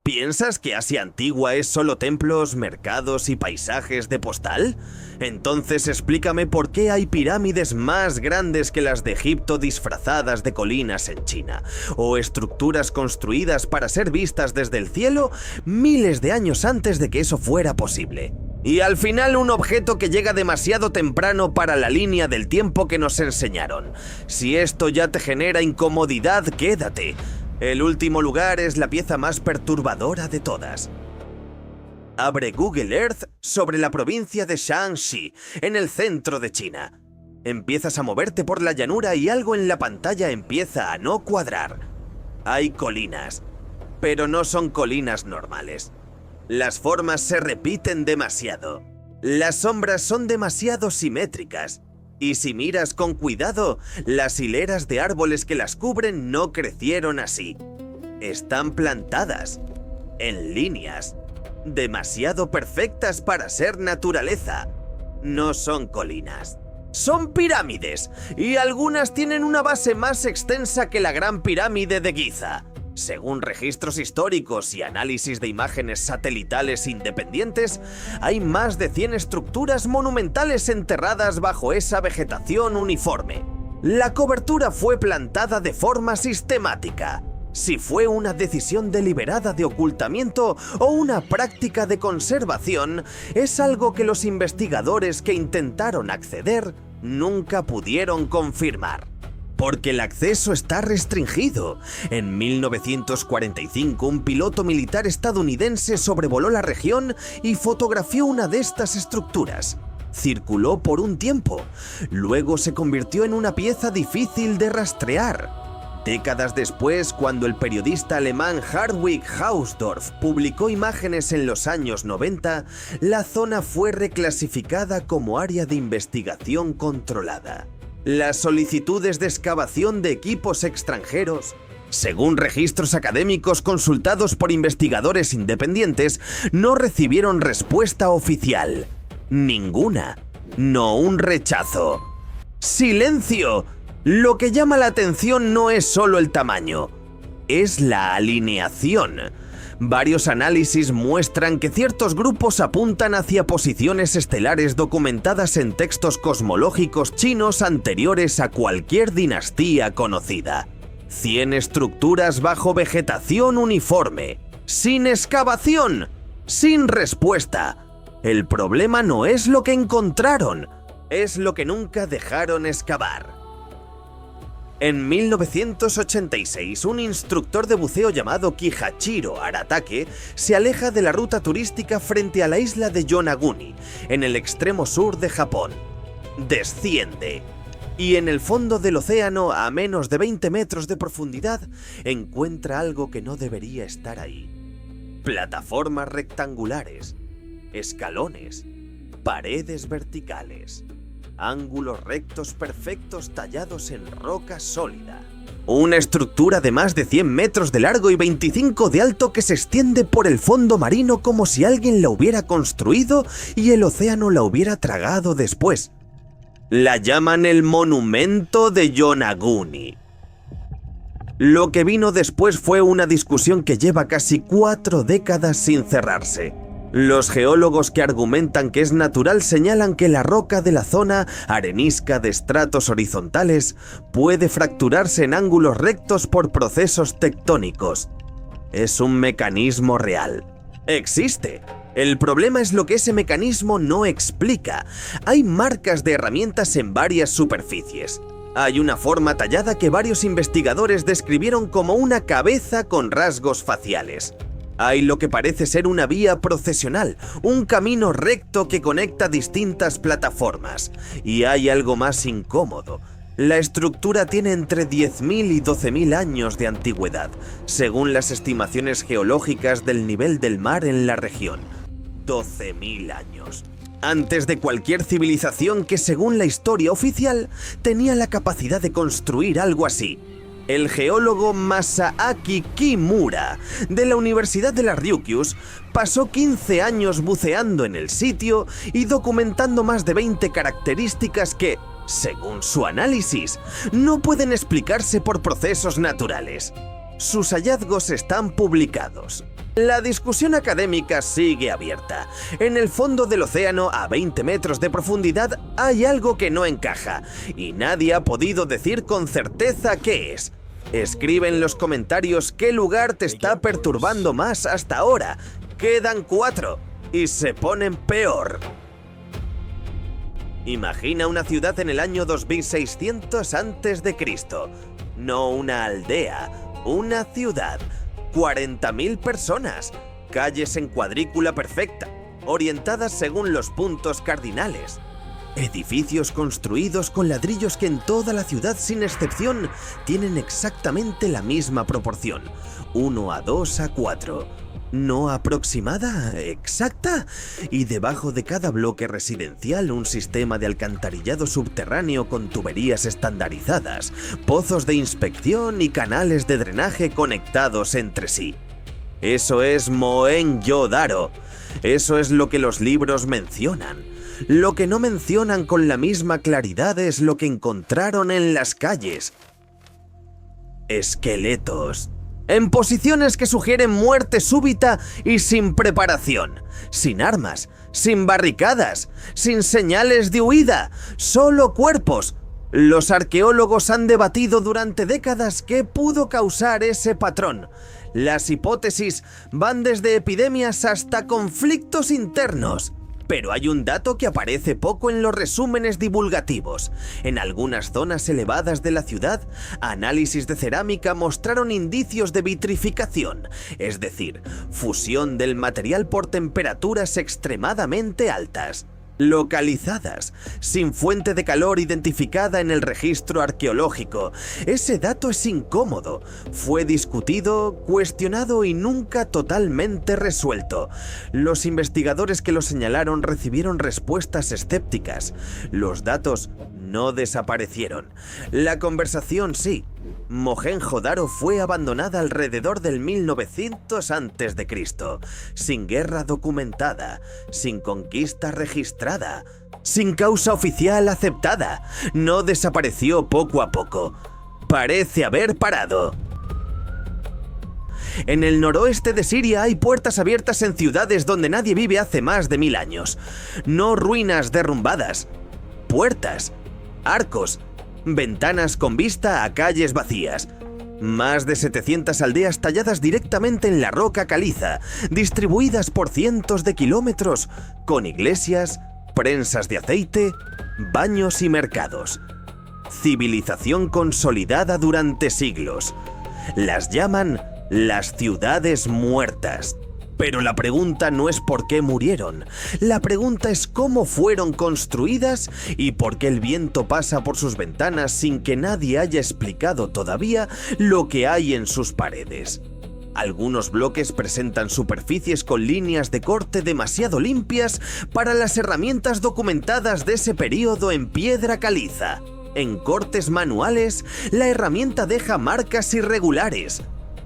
¿Piensas que Asia antigua es solo templos, mercados y paisajes de postal? Entonces explícame por qué hay pirámides más grandes que las de Egipto disfrazadas de colinas en China, o estructuras construidas para ser vistas desde el cielo miles de años antes de que eso fuera posible. Y al final un objeto que llega demasiado temprano para la línea del tiempo que nos enseñaron. Si esto ya te genera incomodidad, quédate. El último lugar es la pieza más perturbadora de todas. Abre Google Earth sobre la provincia de Shaanxi, en el centro de China. Empiezas a moverte por la llanura y algo en la pantalla empieza a no cuadrar. Hay colinas, pero no son colinas normales. Las formas se repiten demasiado. Las sombras son demasiado simétricas. Y si miras con cuidado, las hileras de árboles que las cubren no crecieron así. Están plantadas, en líneas, demasiado perfectas para ser naturaleza. No son colinas. Son pirámides, y algunas tienen una base más extensa que la Gran Pirámide de Giza. Según registros históricos y análisis de imágenes satelitales independientes, hay más de 100 estructuras monumentales enterradas bajo esa vegetación uniforme. La cobertura fue plantada de forma sistemática. Si fue una decisión deliberada de ocultamiento o una práctica de conservación, es algo que los investigadores que intentaron acceder nunca pudieron confirmar. Porque el acceso está restringido. En 1945, un piloto militar estadounidense sobrevoló la región y fotografió una de estas estructuras. Circuló por un tiempo. Luego se convirtió en una pieza difícil de rastrear. Décadas después, cuando el periodista alemán Hartwig Hausdorff publicó imágenes en los años 90, la zona fue reclasificada como área de investigación controlada. Las solicitudes de excavación de equipos extranjeros, según registros académicos consultados por investigadores independientes, no recibieron respuesta oficial. Ninguna. No un rechazo. ¡Silencio! Lo que llama la atención no es solo el tamaño, es la alineación. Varios análisis muestran que ciertos grupos apuntan hacia posiciones estelares documentadas en textos cosmológicos chinos anteriores a cualquier dinastía conocida. 100 estructuras bajo vegetación uniforme, sin excavación, sin respuesta. El problema no es lo que encontraron, es lo que nunca dejaron excavar. En 1986, un instructor de buceo llamado Kihachiro Aratake se aleja de la ruta turística frente a la isla de Yonaguni, en el extremo sur de Japón. Desciende y en el fondo del océano, a menos de 20 metros de profundidad, encuentra algo que no debería estar ahí. Plataformas rectangulares, escalones, paredes verticales. Ángulos rectos perfectos tallados en roca sólida. Una estructura de más de 100 metros de largo y 25 de alto que se extiende por el fondo marino como si alguien la hubiera construido y el océano la hubiera tragado después. La llaman el Monumento de Yonaguni. Lo que vino después fue una discusión que lleva casi 4 décadas sin cerrarse. Los geólogos que argumentan que es natural señalan que la roca de la zona arenisca de estratos horizontales puede fracturarse en ángulos rectos por procesos tectónicos. Es un mecanismo real. Existe. El problema es lo que ese mecanismo no explica. Hay marcas de herramientas en varias superficies. Hay una forma tallada que varios investigadores describieron como una cabeza con rasgos faciales. Hay lo que parece ser una vía procesional, un camino recto que conecta distintas plataformas. Y hay algo más incómodo. La estructura tiene entre 10.000 y 12.000 años de antigüedad, según las estimaciones geológicas del nivel del mar en la región. 12.000 años. Antes de cualquier civilización que, según la historia oficial, tenía la capacidad de construir algo así. El geólogo Masaaki Kimura, de la Universidad de las Ryukyus, pasó 15 años buceando en el sitio y documentando más de 20 características que, según su análisis, no pueden explicarse por procesos naturales. Sus hallazgos están publicados. La discusión académica sigue abierta. En el fondo del océano, a 20 metros de profundidad, hay algo que no encaja, y nadie ha podido decir con certeza qué es. Escribe en los comentarios qué lugar te está perturbando más hasta ahora. Quedan 4, y se ponen peor. Imagina una ciudad en el año 2600 a.C. No una aldea, una ciudad. 40.000 personas, calles en cuadrícula perfecta, orientadas según los puntos cardinales. Edificios construidos con ladrillos que en toda la ciudad, sin excepción, tienen exactamente la misma proporción, 1:2:4. ¿No aproximada? ¿Exacta? Y debajo de cada bloque residencial un sistema de alcantarillado subterráneo con tuberías estandarizadas, pozos de inspección y canales de drenaje conectados entre sí. Eso es Mohenjo-Daro. Eso es lo que los libros mencionan. Lo que no mencionan con la misma claridad es lo que encontraron en las calles. Esqueletos. En posiciones que sugieren muerte súbita y sin preparación, sin armas, sin barricadas, sin señales de huida, solo cuerpos. Los arqueólogos han debatido durante décadas qué pudo causar ese patrón. Las hipótesis van desde epidemias hasta conflictos internos. Pero hay un dato que aparece poco en los resúmenes divulgativos. En algunas zonas elevadas de la ciudad, análisis de cerámica mostraron indicios de vitrificación, es decir, fusión del material por temperaturas extremadamente altas. Localizadas, sin fuente de calor identificada en el registro arqueológico. Ese dato es incómodo. Fue discutido, cuestionado y nunca totalmente resuelto. Los investigadores que lo señalaron recibieron respuestas escépticas. Los datos no desaparecieron. La conversación sí. Mohenjo-Daro fue abandonada alrededor del 1900 a.C., sin guerra documentada, sin conquista registrada, sin causa oficial aceptada. No desapareció poco a poco. Parece haber parado. En el noroeste de Siria hay puertas abiertas en ciudades donde nadie vive hace más de 1000 años. No ruinas derrumbadas. Puertas, arcos, ventanas con vista a calles vacías. Más de 700 aldeas talladas directamente en la roca caliza, distribuidas por cientos de kilómetros, con iglesias, prensas de aceite, baños y mercados. Civilización consolidada durante siglos. Las llaman las ciudades muertas. Pero la pregunta no es por qué murieron, la pregunta es cómo fueron construidas y por qué el viento pasa por sus ventanas sin que nadie haya explicado todavía lo que hay en sus paredes. Algunos bloques presentan superficies con líneas de corte demasiado limpias para las herramientas documentadas de ese periodo en piedra caliza. En cortes manuales, la herramienta deja marcas irregulares.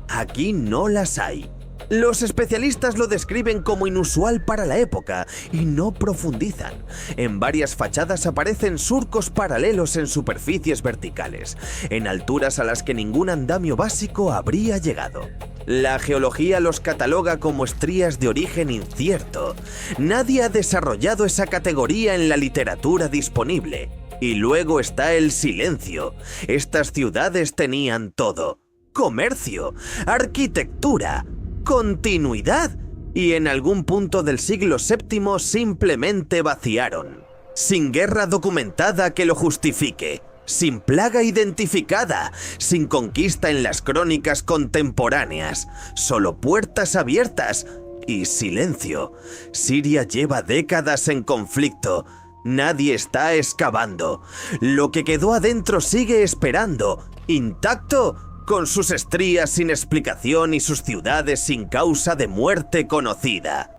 Aquí no las hay. Los especialistas lo describen como inusual para la época y no profundizan. En varias fachadas aparecen surcos paralelos en superficies verticales, en alturas a las que ningún andamio básico habría llegado. La geología los cataloga como estrías de origen incierto. Nadie ha desarrollado esa categoría en la literatura disponible. Y luego está el silencio. Estas ciudades tenían todo: comercio, arquitectura, continuidad, y en algún punto del siglo VII simplemente vaciaron. Sin guerra documentada que lo justifique, sin plaga identificada, sin conquista en las crónicas contemporáneas, solo puertas abiertas y silencio. Siria lleva décadas en conflicto. Nadie está excavando. Lo que quedó adentro sigue esperando, intacto, con sus estrías sin explicación y sus ciudades sin causa de muerte conocida.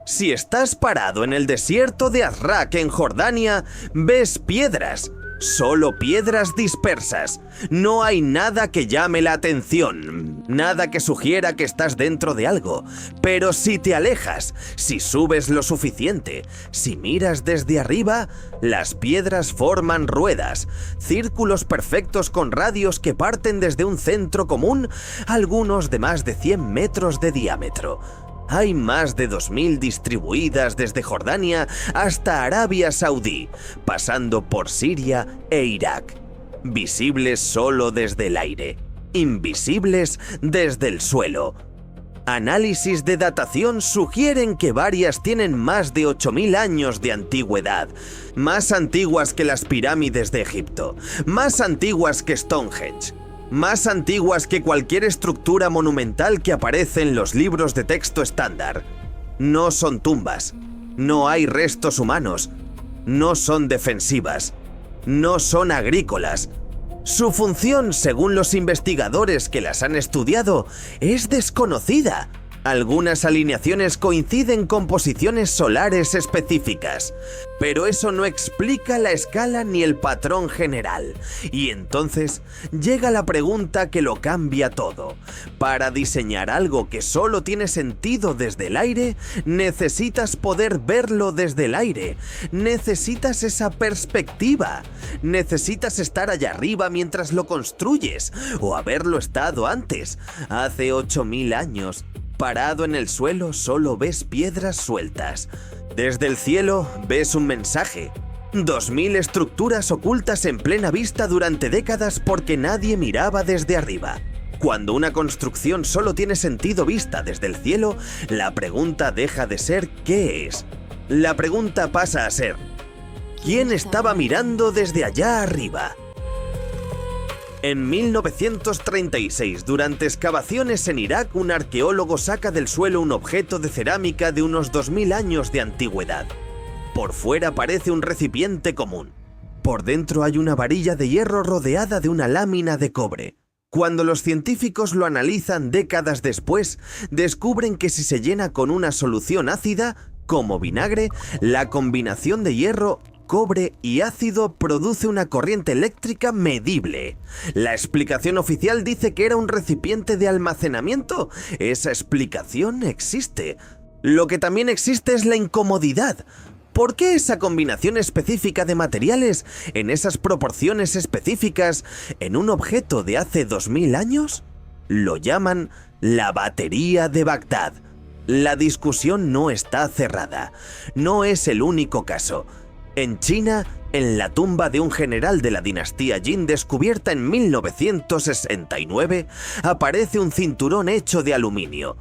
Si estás parado en el desierto de Azraq en Jordania, ves piedras, Solo piedras dispersas. No hay nada que llame la atención, nada que sugiera que estás dentro de algo. Pero si te alejas, si subes lo suficiente, si miras desde arriba, las piedras forman ruedas, círculos perfectos con radios que parten desde un centro común, algunos de más de 100 metros de diámetro. Hay más de 2000 distribuidas desde Jordania hasta Arabia Saudí, pasando por Siria e Irak. Visibles solo desde el aire, invisibles desde el suelo. Análisis de datación sugieren que varias tienen más de 8000 años de antigüedad, más antiguas que las pirámides de Egipto, más antiguas que Stonehenge. Más antiguas que cualquier estructura monumental que aparece en los libros de texto estándar. No son tumbas, no hay restos humanos, no son defensivas, no son agrícolas. Su función, según los investigadores que las han estudiado, es desconocida. Algunas alineaciones coinciden con posiciones solares específicas, pero eso no explica la escala ni el patrón general. Y entonces llega la pregunta que lo cambia todo. Para diseñar algo que solo tiene sentido desde el aire, necesitas poder verlo desde el aire. Necesitas esa perspectiva. Necesitas estar allá arriba mientras lo construyes, o haberlo estado antes, hace 8000 años. Parado en el suelo solo ves piedras sueltas. Desde el cielo ves un mensaje. 2000 estructuras ocultas en plena vista durante décadas porque nadie miraba desde arriba. Cuando una construcción solo tiene sentido vista desde el cielo, la pregunta deja de ser ¿qué es? La pregunta pasa a ser ¿quién estaba mirando desde allá arriba? En 1936, durante excavaciones en Irak, un arqueólogo saca del suelo un objeto de cerámica de unos 2000 años de antigüedad. Por fuera parece un recipiente común. Por dentro hay una varilla de hierro rodeada de una lámina de cobre. Cuando los científicos lo analizan décadas después, descubren que si se llena con una solución ácida, como vinagre, la combinación de hierro, cobre y ácido produce una corriente eléctrica medible. La explicación oficial dice que era un recipiente de almacenamiento. Esa explicación existe. Lo que también existe es la incomodidad. ¿Por qué esa combinación específica de materiales, en esas proporciones específicas, en un objeto de hace 2000 años? Lo llaman la batería de Bagdad. La discusión no está cerrada. No es el único caso. En China, en la tumba de un general de la dinastía Jin descubierta en 1969, aparece un cinturón hecho de aluminio.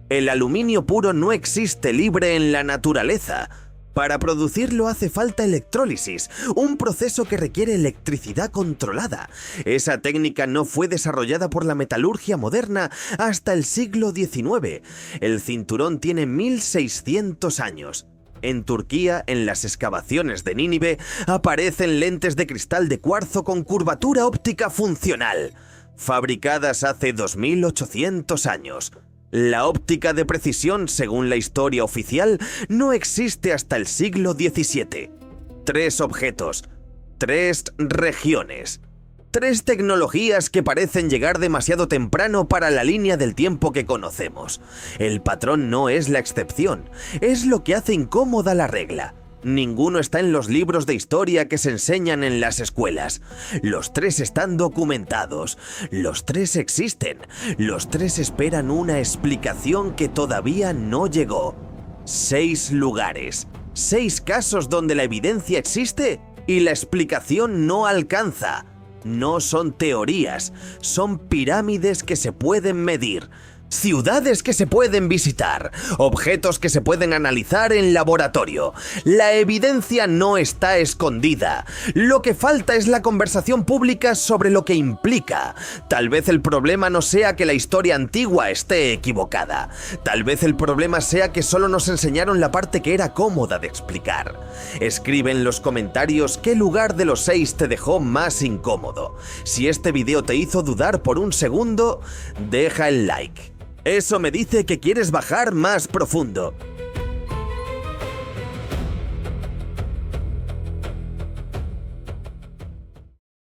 El aluminio puro no existe libre en la naturaleza. Para producirlo hace falta electrólisis, un proceso que requiere electricidad controlada. Esa técnica no fue desarrollada por la metalurgia moderna hasta el siglo XIX. El cinturón tiene 1600 años. En Turquía, en las excavaciones de Nínive, aparecen lentes de cristal de cuarzo con curvatura óptica funcional, fabricadas hace 2800 años. La óptica de precisión, según la historia oficial, no existe hasta el siglo XVII. 3 objetos, 3 regiones. 3 tecnologías que parecen llegar demasiado temprano para la línea del tiempo que conocemos. El patrón no es la excepción, es lo que hace incómoda la regla. Ninguno está en los libros de historia que se enseñan en las escuelas. Los 3 están documentados, los 3 existen, los 3 esperan una explicación que todavía no llegó. 6 lugares, 6 casos donde la evidencia existe y la explicación no alcanza. No son teorías, son pirámides que se pueden medir, ciudades que se pueden visitar, objetos que se pueden analizar en laboratorio. La evidencia no está escondida. Lo que falta es la conversación pública sobre lo que implica. Tal vez el problema no sea que la historia antigua esté equivocada. Tal vez el problema sea que solo nos enseñaron la parte que era cómoda de explicar. Escribe en los comentarios qué lugar de los 6 te dejó más incómodo. Si este video te hizo dudar por un segundo, deja el like. Eso me dice que quieres bajar más profundo.